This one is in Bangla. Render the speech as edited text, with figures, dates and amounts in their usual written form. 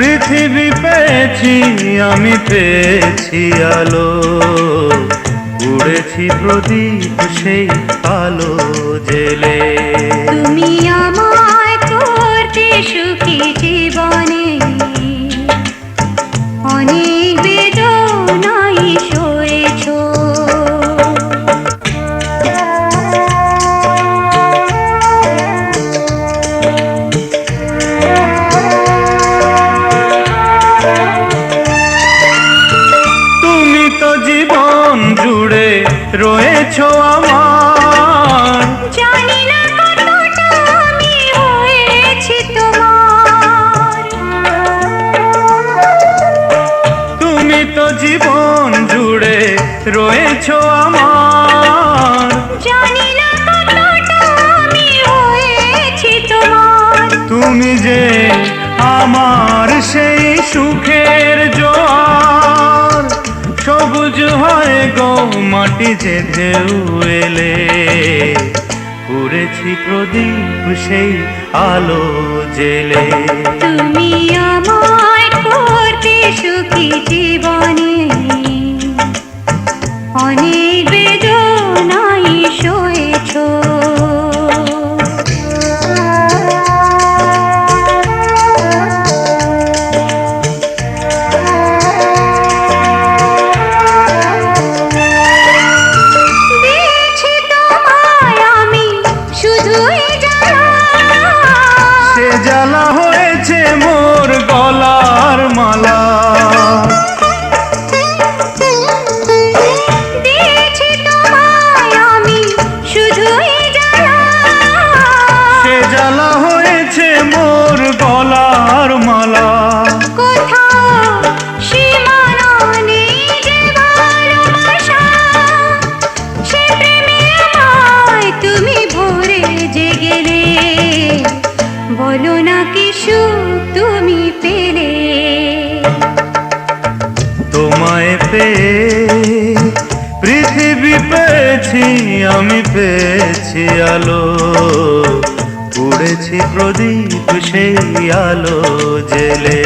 পৃথিবী পেয়েছি আমি, পেয়েছি আলো, উড়েছি প্রদীপ সেই আলো জেলে। তুমি আমায় করতে সুখী জীবনে, অনেক বেদনাই সয়েছো। তুমি তো জীবন জুড়ে রয়েছো আমার, জানি না কতটা আমি হয়েছি তোমার। তুমি তো জীবন জুড়ে রয়েছো আমার, জানি না কতটা আমি হয়েছি তোমার। তুমি যে আমার সেই সুখের জোয়ার, সবুজ হয় গো মাটি যে ঢেউ এলে, উড়েছি প্রদীপ সেই আলো জেলে। তুমি আমায় করতে সুখী জীবনে, অনেক বেদনাই সয়েছো। দিয়েছি তোমায় আমি শুধুই জ্বালা, সে জ্বালা হয়েছে মোর গলার মালা। দিয়েছি তোমায় আমি শুধুই জ্বালা, সে জ্বালা হয়েছে মোর গলার মালা। কোথাও সীমানা নেই যে ভালোবাসা, সে প্রেমে আমায় তুমি ভরে যে গেলে। বলো না কি সুখ তুমি পেলে। তোমায় পেয়ে পৃথিবী পেয়েছি আমি, পেয়েছি আলো, উড়েছি প্রদীপ সেই আলো জেলে।